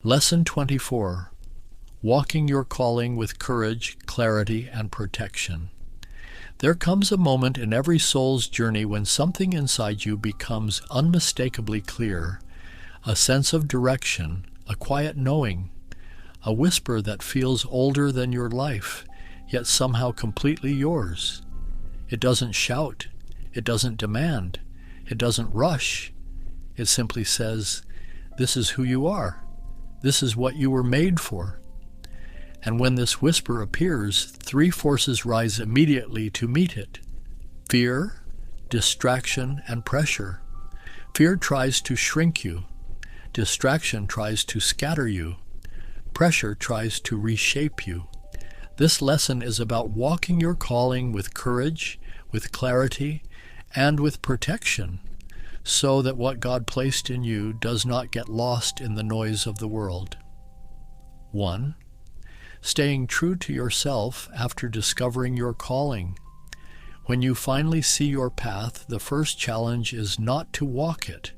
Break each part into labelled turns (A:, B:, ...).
A: Lesson 24. Walking your calling with courage, clarity, and protection. There comes a moment in every soul's journey when something inside you becomes unmistakably clear, a sense of direction, a quiet knowing, a whisper that feels older than your life, yet somehow completely yours. It doesn't shout, it doesn't demand, it doesn't rush. It simply says, "This is who you are. This is what you were made for." And when this whisper appears, three forces rise immediately to meet it: fear, distraction, and pressure. Fear tries to shrink you. Distraction tries to scatter you. Pressure tries to reshape you. This lesson is about walking your calling with courage, with clarity, and with protection, so that what God placed in you does not get lost in the noise of the world. 1. Staying true to yourself after discovering your calling. When you finally see your path, the first challenge is not to walk it.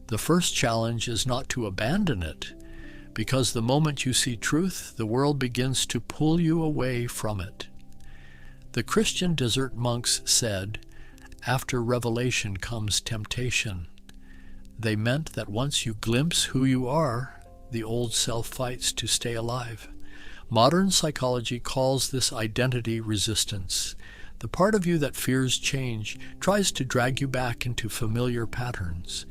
A: The first challenge is not to abandon it, because the moment you see truth, the world begins to pull you away from it. The Christian desert monks said, "After revelation comes temptation." They meant that once you glimpse who you are, the old self fights to stay alive. Modern psychology calls this identity resistance. The part of you that fears change tries to drag you back into familiar patterns.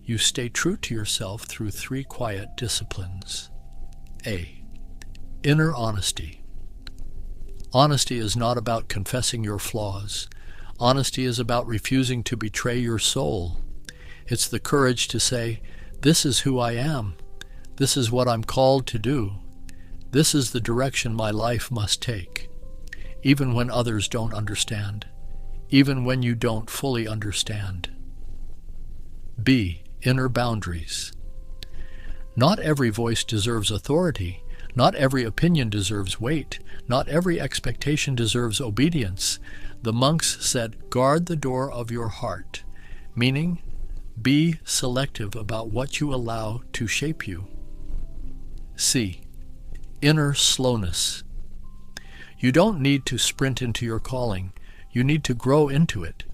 A: You stay true to yourself through three quiet disciplines. A. Inner honesty. Honesty is not about confessing your flaws. Honesty is about refusing to betray your soul. It's the courage to say, "This is who I am. This is what I'm called to do. This is the direction my life must take," even when others don't understand, even when you don't fully understand. B. Inner boundaries. Not every voice deserves authority. Not every opinion deserves weight. Not every expectation deserves obedience. The monks said, "Guard the door of your heart," meaning, be selective about what you allow to shape you. C. Inner slowness. You don't need to sprint into your calling. You need to grow into it.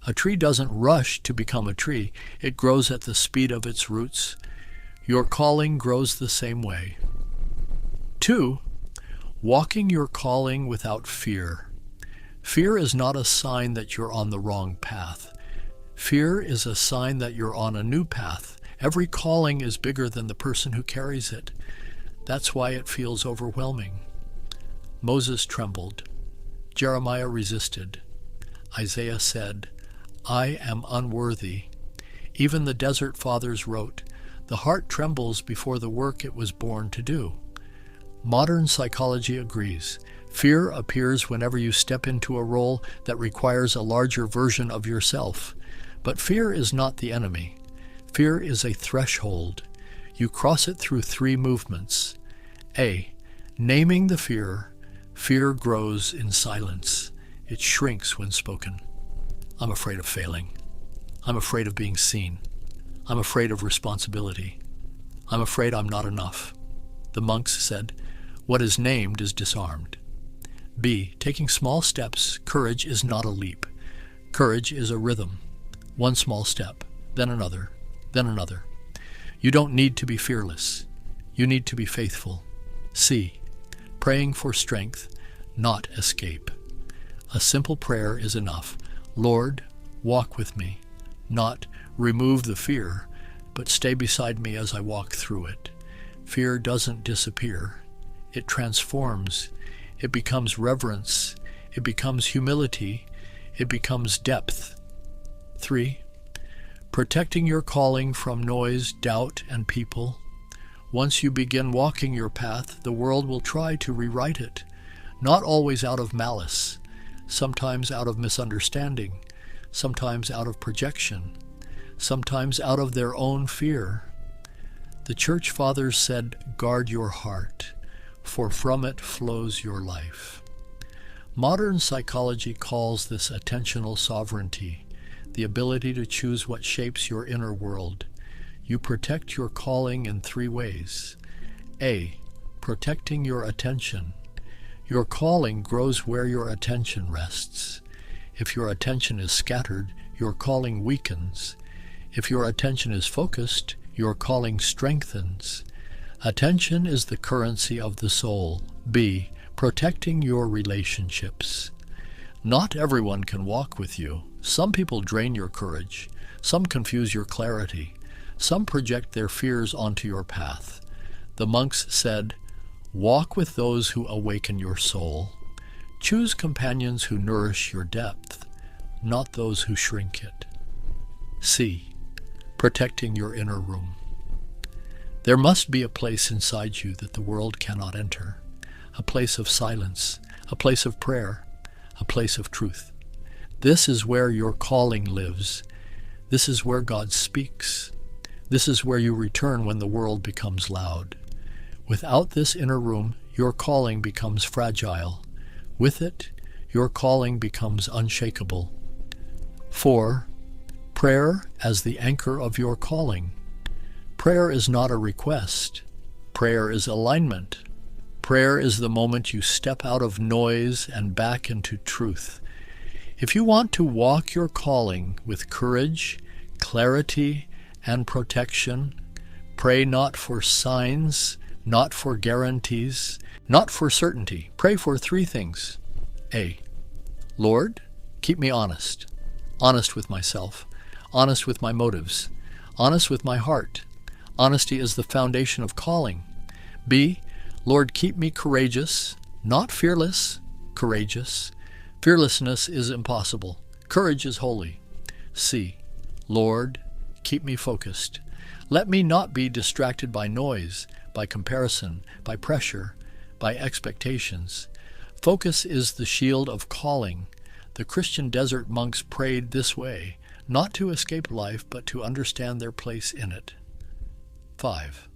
A: A tree doesn't rush to become a tree. It grows at the speed of its roots. Your calling grows the same way. 2. Walking your calling without fear. Fear is not a sign that you're on the wrong path. Fear is a sign that you're on a new path. Every calling is bigger than the person who carries it. That's why it feels overwhelming. Moses trembled. Jeremiah resisted. Isaiah said, "I am unworthy." Even the desert fathers wrote, "The heart trembles before the work it was born to do." Modern psychology agrees. Fear appears whenever you step into a role that requires a larger version of yourself. But fear is not the enemy. Fear is a threshold. You cross it through three movements. A. Naming the fear. Fear grows in silence. It shrinks when spoken. I'm afraid of failing. I'm afraid of being seen. I'm afraid of responsibility. I'm afraid I'm not enough. The monks said, "What is named is disarmed." B. Taking small steps. Courage is not a leap. Courage is a rhythm. One small step, then another, then another. You don't need to be fearless. You need to be faithful. C. Praying for strength, not escape. A simple prayer is enough. "Lord, walk with me," not "remove the fear," but "stay beside me as I walk through it." Fear doesn't disappear. It transforms. It becomes reverence. It becomes humility. It becomes depth. 3. Protecting your calling from noise, doubt, and people. Once you begin walking your path, the world will try to rewrite it, not always out of malice, sometimes out of misunderstanding, sometimes out of projection, sometimes out of their own fear. The church fathers said, "Guard your heart, for from it flows your life." Modern psychology calls this attentional sovereignty, the ability to choose what shapes your inner world. You protect your calling in three ways. A. Protecting your attention. Your calling grows where your attention rests. If your attention is scattered, your calling weakens. If your attention is focused, your calling strengthens. Attention is the currency of the soul. B. Protecting your relationships. Not everyone can walk with you. Some people drain your courage. Some confuse your clarity. Some project their fears onto your path. The monks said, "Walk with those who awaken your soul. Choose companions who nourish your depth, not those who shrink it." C. Protecting your inner room. There must be a place inside you that the world cannot enter, a place of silence, a place of prayer, a place of truth. This is where your calling lives. This is where God speaks. This is where you return when the world becomes loud. Without this inner room, your calling becomes fragile. With it, your calling becomes unshakable. 4. Prayer as the anchor of your calling. Prayer is not a request. Prayer is alignment. Prayer is the moment you step out of noise and back into truth. If you want to walk your calling with courage, clarity, and protection, pray not for signs, not for guarantees, not for certainty. Pray for 3 things. A. Lord, keep me honest. Honest with myself. Honest with my motives. Honest with my heart. Honesty is the foundation of calling. B. Lord, keep me courageous. Not fearless, courageous. Fearlessness is impossible. Courage is holy. C. Lord, keep me focused. Let me not be distracted by noise, by comparison, by pressure, by expectations. Focus is the shield of calling. The Christian desert monks prayed this way, not to escape life, but to understand their place in it. 5.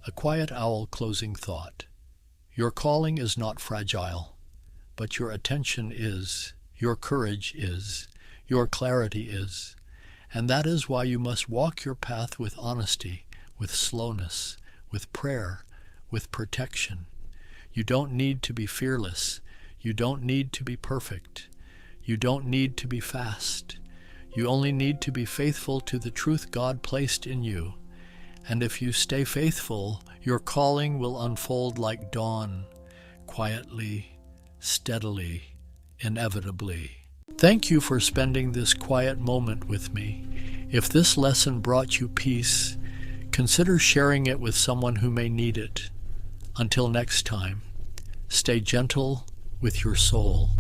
A: A quiet owl closing thought. Your calling is not fragile, but your attention is, your courage is, your clarity is. And that is why you must walk your path with honesty, with slowness, with prayer, with protection. You don't need to be fearless. You don't need to be perfect. You don't need to be fast. You only need to be faithful to the truth God placed in you. And if you stay faithful, your calling will unfold like dawn, quietly, steadily, inevitably. Thank you for spending this quiet moment with me. If this lesson brought you peace, consider sharing it with someone who may need it. Until next time, stay gentle with your soul.